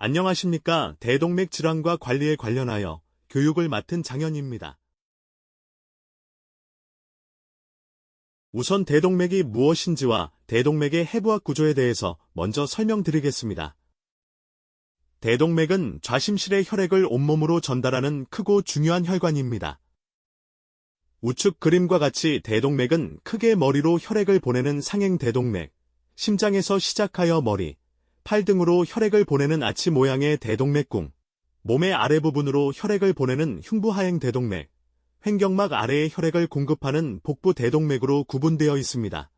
안녕하십니까. 대동맥 질환과 관리에 관련하여 교육을 맡은 장현입니다. 우선 대동맥이 무엇인지와 대동맥의 해부학 구조에 대해서 먼저 설명드리겠습니다. 대동맥은 좌심실의 혈액을 온몸으로 전달하는 크고 중요한 혈관입니다. 우측 그림과 같이 대동맥은 크게 머리로 혈액을 보내는 상행대동맥, 심장에서 시작하여 머리, 팔 등으로 혈액을 보내는 아치 모양의 대동맥궁, 몸의 아래 부분으로 혈액을 보내는 흉부하행 대동맥, 횡격막 아래에 혈액을 공급하는 복부 대동맥으로 구분되어 있습니다.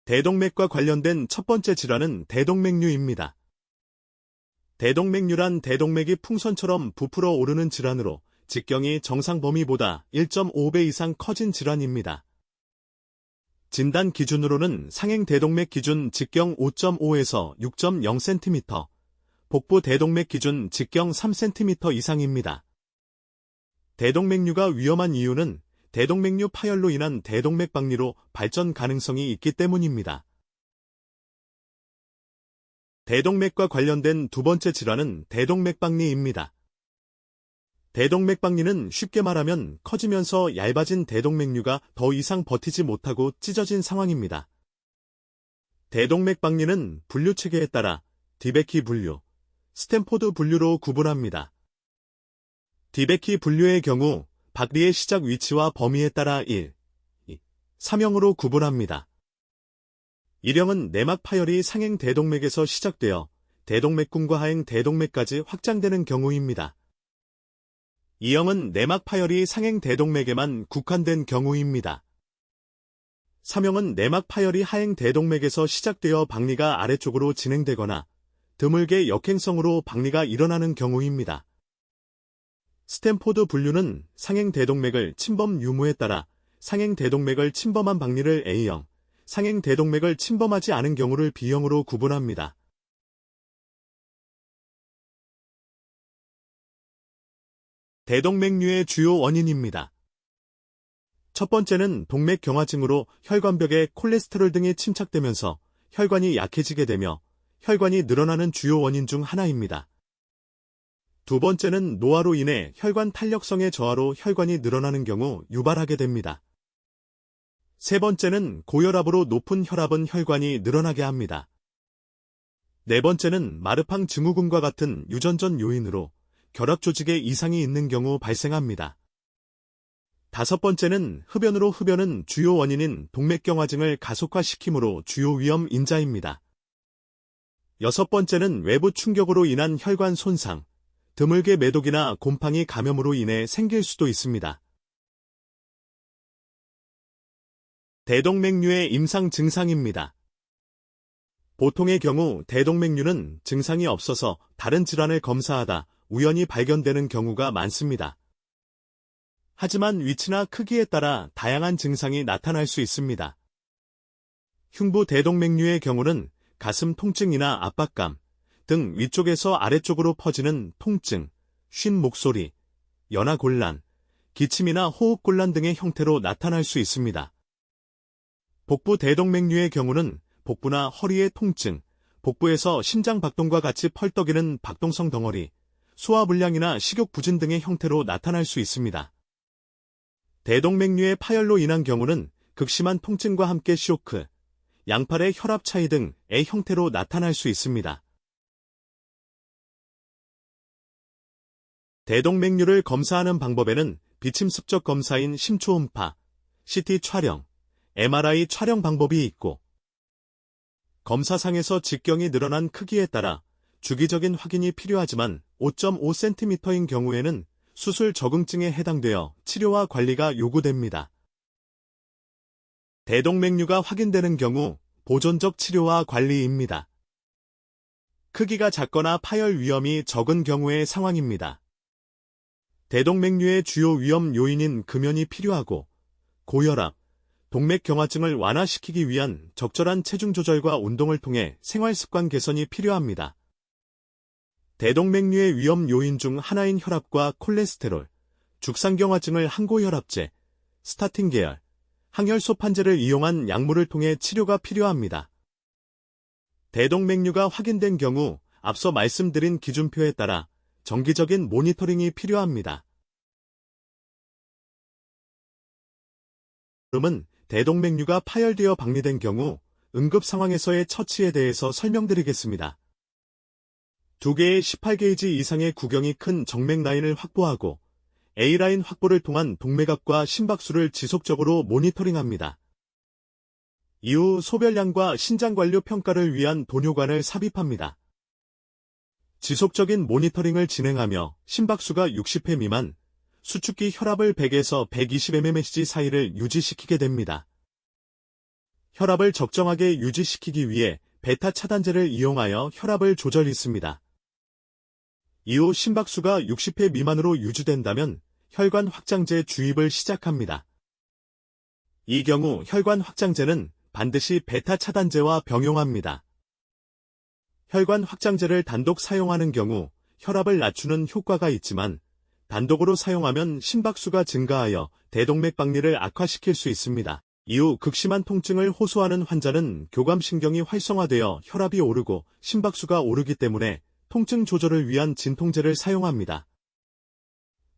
대동맥과 관련된 첫 번째 질환은 대동맥류입니다. 대동맥류란 대동맥이 풍선처럼 부풀어 오르는 질환으로 직경이 정상 범위보다 1.5배 이상 커진 질환입니다. 진단 기준으로는 상행 대동맥 기준 직경 5.5에서 6.0cm, 복부 대동맥 기준 직경 3cm 이상입니다. 대동맥류가 위험한 이유는 대동맥류 파열로 인한 대동맥 박리로 발전 가능성이 있기 때문입니다. 대동맥과 관련된 두 번째 질환은 대동맥 박리입니다. 대동맥 박리는 쉽게 말하면 커지면서 얇아진 대동맥류가 더 이상 버티지 못하고 찢어진 상황입니다. 대동맥 박리는 분류 체계에 따라 디베키 분류, 스탠포드 분류로 구분합니다. 디베키 분류의 경우 박리의 시작 위치와 범위에 따라 1, 2, 3형으로 구분합니다. 1형은 내막 파열이 상행 대동맥에서 시작되어 대동맥궁과 하행 대동맥까지 확장되는 경우입니다. 2형은 내막 파열이 상행 대동맥에만 국한된 경우입니다. 3형은 내막 파열이 하행 대동맥에서 시작되어 박리가 아래쪽으로 진행되거나 드물게 역행성으로 박리가 일어나는 경우입니다. 스탠포드 분류는 상행 대동맥을 침범 유무에 따라 상행 대동맥을 침범한 박리를 A형, 상행 대동맥을 침범하지 않은 경우를 B형으로 구분합니다. 대동맥류의 주요 원인입니다. 첫 번째는 동맥경화증으로 혈관벽에 콜레스테롤 등이 침착되면서 혈관이 약해지게 되며 혈관이 늘어나는 주요 원인 중 하나입니다. 두 번째는 노화로 인해 혈관 탄력성의 저하로 혈관이 늘어나는 경우 유발하게 됩니다. 세 번째는 고혈압으로 높은 혈압은 혈관이 늘어나게 합니다. 네 번째는 마르팡 증후군과 같은 유전적 요인으로 결합 조직에 이상이 있는 경우 발생합니다. 다섯 번째는 흡연은 주요 원인인 동맥경화증을 가속화시키므로 주요 위험 인자입니다. 여섯 번째는 외부 충격으로 인한 혈관 손상, 드물게 매독이나 곰팡이 감염으로 인해 생길 수도 있습니다. 대동맥류의 임상 증상입니다. 보통의 경우 대동맥류는 증상이 없어서 다른 질환을 검사하다 우연히 발견되는 경우가 많습니다. 하지만 위치나 크기에 따라 다양한 증상이 나타날 수 있습니다. 흉부 대동맥류의 경우는 가슴 통증이나 압박감 등 위쪽에서 아래쪽으로 퍼지는 통증, 쉰 목소리, 연하곤란, 기침이나 호흡곤란 등의 형태로 나타날 수 있습니다. 복부 대동맥류의 경우는 복부나 허리의 통증, 복부에서 심장 박동과 같이 펄떡이는 박동성 덩어리, 소화불량이나 식욕부진 등의 형태로 나타날 수 있습니다. 대동맥류의 파열로 인한 경우는 극심한 통증과 함께 쇼크, 양팔의 혈압 차이 등의 형태로 나타날 수 있습니다. 대동맥류를 검사하는 방법에는 비침습적 검사인 심초음파, CT 촬영, MRI 촬영 방법이 있고 검사상에서 직경이 늘어난 크기에 따라 주기적인 확인이 필요하지만 5.5cm인 경우에는 수술 적응증에 해당되어 치료와 관리가 요구됩니다. 대동맥류가 확인되는 경우 보존적 치료와 관리입니다. 크기가 작거나 파열 위험이 적은 경우의 상황입니다. 대동맥류의 주요 위험 요인인 금연이 필요하고 고혈압, 동맥경화증을 완화시키기 위한 적절한 체중 조절과 운동을 통해 생활습관 개선이 필요합니다. 대동맥류의 위험 요인 중 하나인 혈압과 콜레스테롤, 죽상경화증을 항고혈압제, 스타틴 계열, 항혈소판제를 이용한 약물을 통해 치료가 필요합니다. 대동맥류가 확인된 경우 앞서 말씀드린 기준표에 따라 정기적인 모니터링이 필요합니다. 다음은 대동맥류가 파열되어 박리된 경우 응급 상황에서의 처치에 대해서 설명드리겠습니다. 2개의 18게이지 이상의 구경이 큰 정맥 라인을 확보하고 A라인 확보를 통한 동맥압과 심박수를 지속적으로 모니터링합니다. 이후 소별량과 신장관료 평가를 위한 도뇨관을 삽입합니다. 지속적인 모니터링을 진행하며 심박수가 60회 미만, 수축기 혈압을 100에서 120mmHg 사이를 유지시키게 됩니다. 혈압을 적정하게 유지시키기 위해 베타 차단제를 이용하여 혈압을 조절했습니다. 이후 심박수가 60회 미만으로 유지된다면 혈관 확장제 주입을 시작합니다. 이 경우 혈관 확장제는 반드시 베타 차단제와 병용합니다. 혈관 확장제를 단독 사용하는 경우 혈압을 낮추는 효과가 있지만 단독으로 사용하면 심박수가 증가하여 대동맥 박리를 악화시킬 수 있습니다. 이후 극심한 통증을 호소하는 환자는 교감신경이 활성화되어 혈압이 오르고 심박수가 오르기 때문에 통증 조절을 위한 진통제를 사용합니다.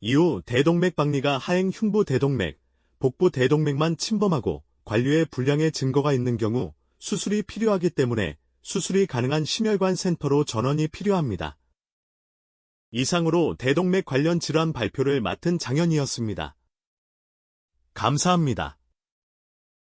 이후 대동맥 박리가 하행 흉부 대동맥, 복부 대동맥만 침범하고 관류에 불량의 증거가 있는 경우 수술이 필요하기 때문에 수술이 가능한 심혈관 센터로 전원이 필요합니다. 이상으로 대동맥 관련 질환 발표를 맡은 장현이었습니다. 감사합니다.